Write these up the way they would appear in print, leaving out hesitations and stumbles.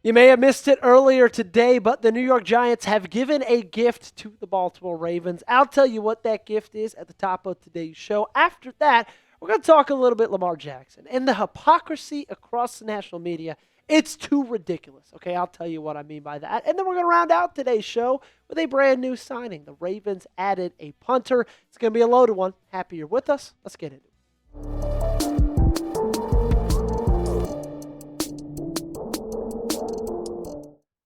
You may have missed it earlier today, but the New York Giants have given a gift to the Baltimore Ravens. I'll tell you what that gift is at the top of today's show. After that, we're going to talk a little bit Lamar Jackson and the hypocrisy across the national media. It's too ridiculous. Okay, I'll tell you what I mean by that. And then we're going to round out today's show with a brand new signing. The Ravens added a punter. It's going to be a loaded one. Happy you're with us. Let's get into it.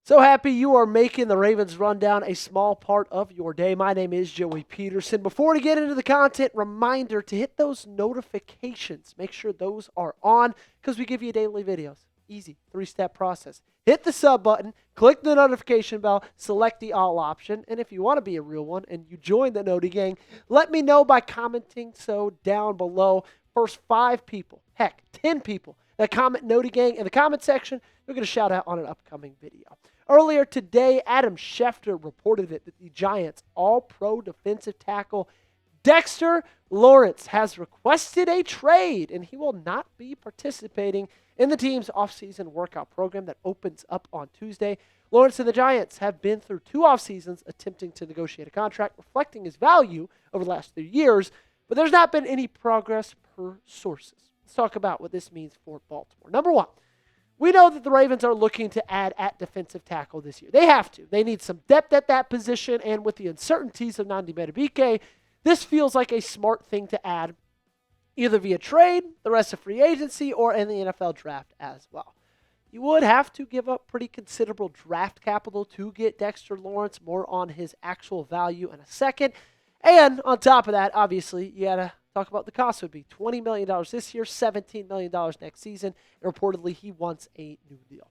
So happy you are making the Ravens Rundown a small part of your day. My name is Joey Petersen. Before we get into the content, reminder to hit those notifications. Make sure those are on because we give you daily videos. Easy, 3-step process. Hit the sub button, click the notification bell, select the all option, and if you want to be a real one and you join the Noti Gang, let me know by commenting so down below. First 5 people, heck, 10 people that comment Noti Gang in the comment section, you're going to shout out on an upcoming video. Earlier today, Adam Schefter reported that the Giants' all-pro defensive tackle Dexter Lawrence has requested a trade, and he will not be participating in the team's offseason workout program that opens up on Tuesday. Lawrence and the Giants have been through 2 offseasons attempting to negotiate a contract reflecting his value over the last 3 years, but there's not been any progress per sources. Let's talk about what this means for Baltimore. Number one, we know that the Ravens are looking to add at defensive tackle this year. They have to. They need some depth at that position, and with the uncertainties of Nnamdi Madubuike, this feels like a smart thing to add either via trade, the rest of free agency, or in the NFL draft as well. You would have to give up pretty considerable draft capital to get Dexter Lawrence, more on his actual value in a second. And on top of that, obviously, you got to talk about the cost. Would be $20 million this year, $17 million next season, and reportedly he wants a new deal.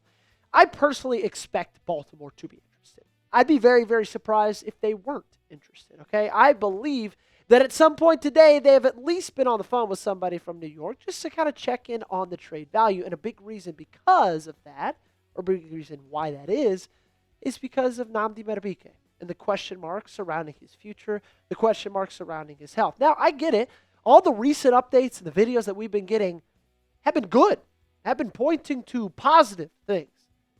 I personally expect Baltimore to be interested. I'd be very, very surprised if they weren't interested, okay? I believe that at some point today, they have at least been on the phone with somebody from New York just to kind of check in on the trade value. And a big reason because of that, or big reason why that is because of Nnamdi Madubuike and the question marks surrounding his future, the question marks surrounding his health. Now, I get it. All the recent updates and the videos that we've been getting have been good, have been pointing to positive things,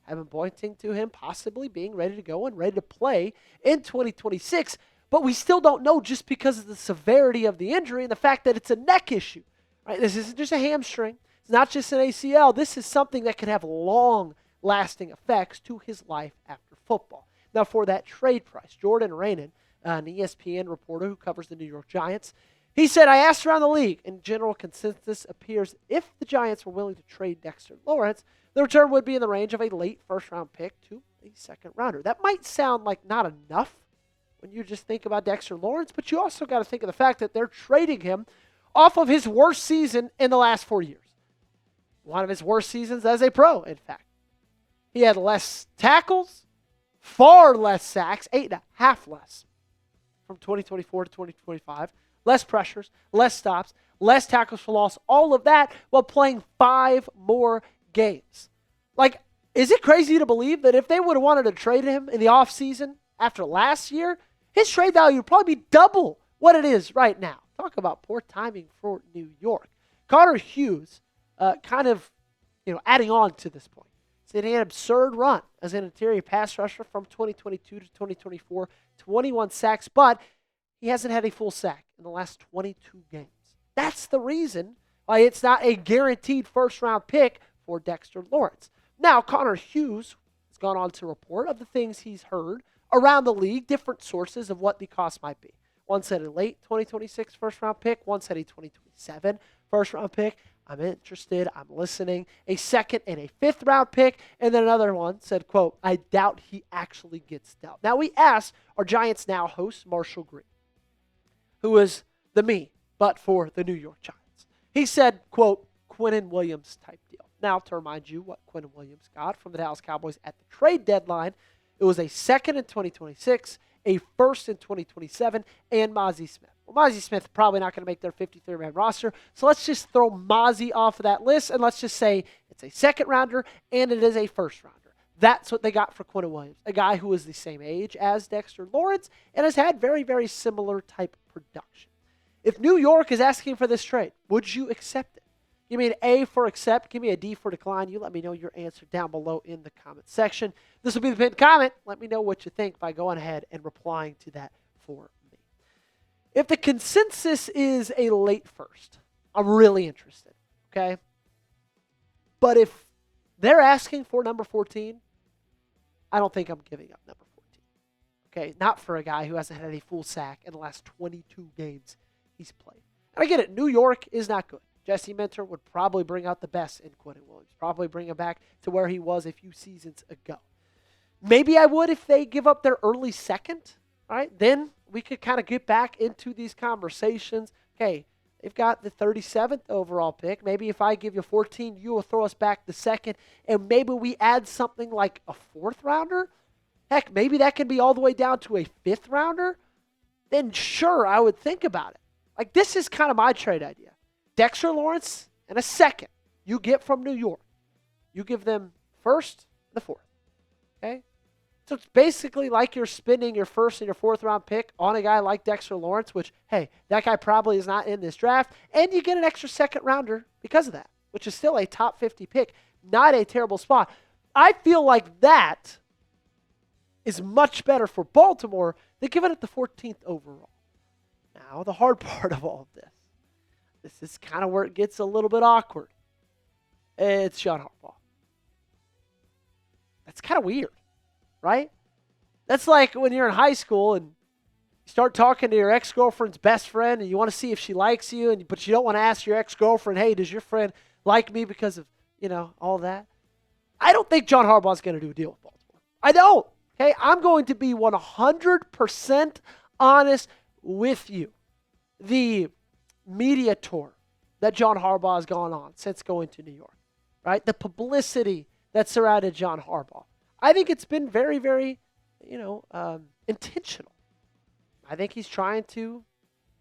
have been pointing to him possibly being ready to go and ready to play in 2026. But we still don't know just because of the severity of the injury and the fact that it's a neck issue. Right? This isn't just a hamstring. It's not just an ACL. This is something that can have long-lasting effects to his life after football. Now, for that trade price, Jordan Raanan, an ESPN reporter who covers the New York Giants, he said, I asked around the league, and general consensus appears if the Giants were willing to trade Dexter Lawrence, the return would be in the range of a late first-round pick to a second-rounder. That might sound like not enough when you just think about Dexter Lawrence, but you also got to think of the fact that they're trading him off of his worst season in the last 4 years. One of his worst seasons as a pro, in fact. He had less tackles, far less sacks, 8.5 less from 2024 to 2025. Less pressures, less stops, less tackles for loss, all of that while playing 5 more games. Like, is it crazy to believe that if they would have wanted to trade him in the offseason after last year, his trade value would probably be double what it is right now? Talk about poor timing for New York. Connor Hughes, adding on to this point, said he had an absurd run as an interior pass rusher from 2022 to 2024, 21 sacks, but he hasn't had a full sack in the last 22 games. That's the reason why it's not a guaranteed first-round pick for Dexter Lawrence. Now, Connor Hughes has gone on to report of the things he's heard around the league, different sources of what the cost might be. One said a late 2026 first-round pick. One said a 2027 first-round pick. I'm interested. I'm listening. A second and a fifth-round pick. And then another one said, quote, I doubt he actually gets dealt. Now, we asked our Giants Now host, Marshall Green, who is the me, but for the New York Giants. He said, quote, Quinnen Williams type deal. Now, to remind you what Quinnen Williams got from the Dallas Cowboys at the trade deadline, it was a second in 2026, a first in 2027, and Mazi Smith. Well, Mazi Smith probably not going to make their 53-man roster, so let's just throw Mazi off of that list, and let's just say it's a second-rounder and it is a first-rounder. That's what they got for Quinnen Williams, a guy who is the same age as Dexter Lawrence and has had very, very similar type production. If New York is asking for this trade, would you accept it? Give me an A for accept. Give me a D for decline. You let me know your answer down below in the comment section. This will be the pinned comment. Let me know what you think by going ahead and replying to that for me. If the consensus is a late first, I'm really interested, okay? But if they're asking for number 14, I don't think I'm giving up number 14. Okay, not for a guy who hasn't had a full sack in the last 22 games he's played. And I get it, New York is not good. Jesse Minter would probably bring out the best in Quentin Williams, probably bring him back to where he was a few seasons ago. Maybe I would if they give up their early second, right? Then we could kind of get back into these conversations. Okay, they've got the 37th overall pick. Maybe if I give you 14, you will throw us back the second, and maybe we add something like a fourth rounder. Heck, maybe that can be all the way down to a fifth rounder. Then sure, I would think about it. Like, this is kind of my trade idea. Dexter Lawrence and a second you get from New York. You give them first and the fourth. Okay? So it's basically like you're spending your first and your fourth round pick on a guy like Dexter Lawrence, which, hey, that guy probably is not in this draft, and you get an extra second rounder because of that, which is still a top 50 pick. Not a terrible spot. I feel like that is much better for Baltimore than giving it the 14th overall. Now, the hard part of all of this is kind of where it gets a little bit awkward. It's John Harbaugh. That's kind of weird, right? That's like when you're in high school and you start talking to your ex-girlfriend's best friend and you want to see if she likes you, but you don't want to ask your ex-girlfriend, hey, does your friend like me because of, all that? I don't think John Harbaugh is going to do a deal with Baltimore. I don't. Okay, I'm going to be 100% honest with you. The media tour that John Harbaugh has gone on since going to New York, right? The publicity that surrounded John Harbaugh. I think it's been very, very, intentional. I think he's trying to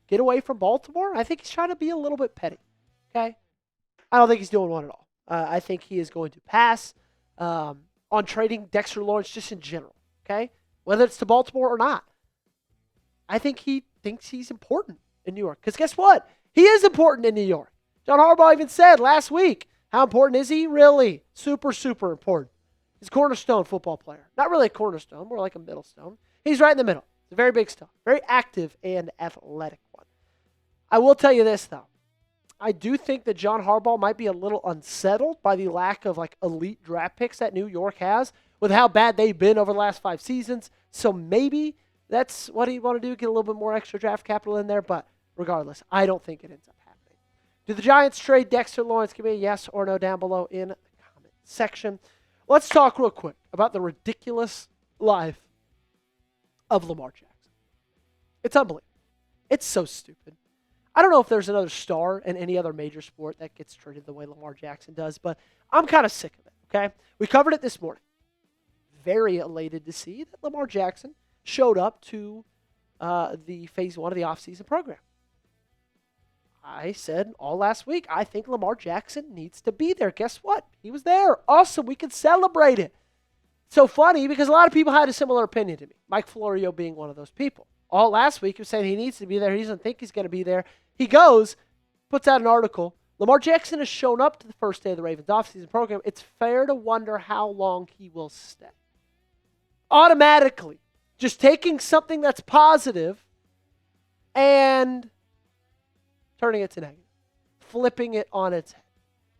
get away from Baltimore. I think he's trying to be a little bit petty, okay? I don't think he's doing one at all. I think he is going to pass on trading Dexter Lawrence just in general, okay? Whether it's to Baltimore or not. I think he thinks he's important in New York. Because guess what? He is important in New York. John Harbaugh even said last week, how important is he? Really? Super, super important. He's a cornerstone football player. Not really a cornerstone, more like a middle stone. He's right in the middle. It's a very big stone. Very active and athletic one. I will tell you this, though. I do think that John Harbaugh might be a little unsettled by the lack of elite draft picks that New York has with how bad they've been over the last 5 seasons. So maybe that's what he'd want to do, get a little bit more extra draft capital in there. But regardless, I don't think it ends up happening. Do the Giants trade Dexter Lawrence? Give me a yes or no down below in the comment section. Let's talk real quick about the ridiculous life of Lamar Jackson. It's unbelievable. It's so stupid. I don't know if there's another star in any other major sport that gets treated the way Lamar Jackson does, but I'm kind of sick of it, okay? We covered it this morning. Very elated to see that Lamar Jackson showed up to the phase 1 of the offseason program. I said all last week, I think Lamar Jackson needs to be there. Guess what? He was there. Awesome. We can celebrate it. So funny because a lot of people had a similar opinion to me. Mike Florio being one of those people. All last week he was saying he needs to be there. He doesn't think he's going to be there. He goes, puts out an article. Lamar Jackson has shown up to the first day of the Ravens offseason program. It's fair to wonder how long he will stay. Automatically, just taking something that's positive and turning it to negative. Flipping it on its head.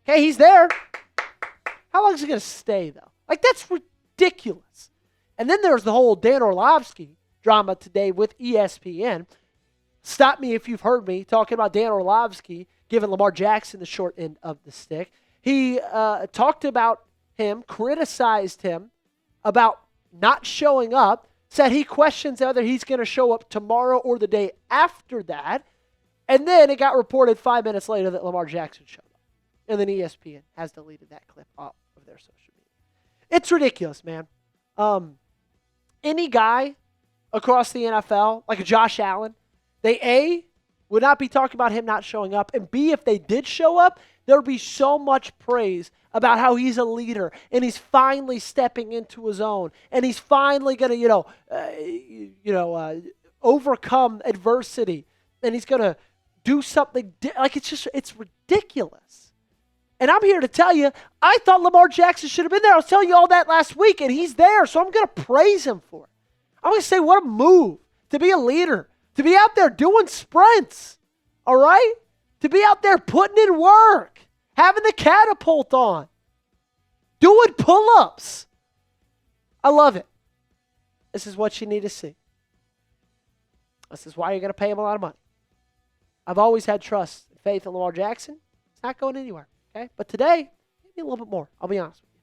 Okay, he's there. How long is he going to stay, though? That's ridiculous. And then there's the whole Dan Orlovsky drama today with ESPN. Stop me if you've heard me talking about Dan Orlovsky giving Lamar Jackson the short end of the stick. He talked about him, criticized him about not showing up, said he questions whether he's going to show up tomorrow or the day after that. And then it got reported 5 minutes later that Lamar Jackson showed up. And then ESPN has deleted that clip off of their social media. It's ridiculous, man. Any guy across the NFL, like a Josh Allen, they A, would not be talking about him not showing up, and B, if they did show up, there would be so much praise about how he's a leader, and he's finally stepping into his own, and he's finally going to, overcome adversity, and he's going to do something. It's ridiculous. And I'm here to tell you, I thought Lamar Jackson should have been there. I was telling you all that last week, and he's there, so I'm going to praise him for it. I'm going to say what a move to be a leader, to be out there doing sprints, all right? To be out there putting in work, having the catapult on, doing pull-ups. I love it. This is what you need to see. This is why you're going to pay him a lot of money. I've always had trust and faith in Lamar Jackson. It's not going anywhere, okay? But today, maybe a little bit more. I'll be honest with you.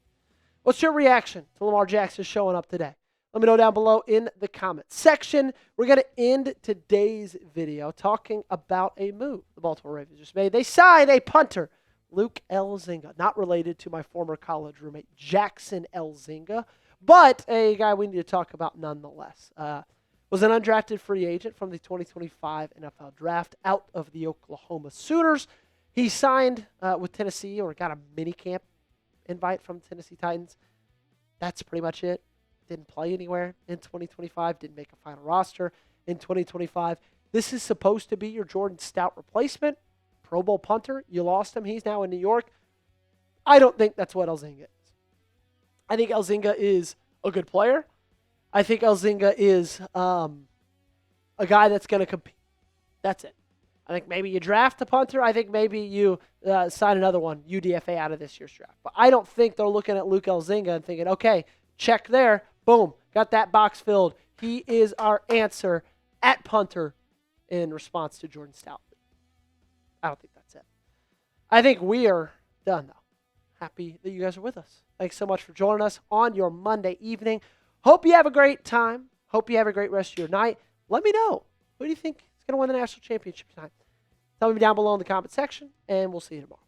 What's your reaction to Lamar Jackson showing up today? Let me know down below in the comments section. We're going to end today's video talking about a move the Baltimore Ravens just made. They signed a punter, Luke Elzinga, not related to my former college roommate, Jackson Elzinga, but a guy we need to talk about nonetheless. Was an undrafted free agent from the 2025 NFL Draft out of the Oklahoma Sooners. He signed with Tennessee, or got a minicamp invite from the Tennessee Titans. That's pretty much it. Didn't play anywhere in 2025. Didn't make a final roster in 2025. This is supposed to be your Jordan Stout replacement. Pro Bowl punter. You lost him. He's now in New York. I don't think that's what Elzinga is. I think Elzinga is a good player. I think Elzinga is a guy that's going to compete. That's it. I think maybe you draft a punter. I think maybe you sign another one, UDFA, out of this year's draft. But I don't think they're looking at Luke Elzinga and thinking, okay, check there. Boom. Got that box filled. He is our answer at punter in response to Jordan Stout. I don't think that's it. I think we are done, though. Happy that you guys are with us. Thanks so much for joining us on your Monday evening. Hope you have a great time. Hope you have a great rest of your night. Let me know. Who do you think is going to win the national championship tonight? Tell me down below in the comment section, and we'll see you tomorrow.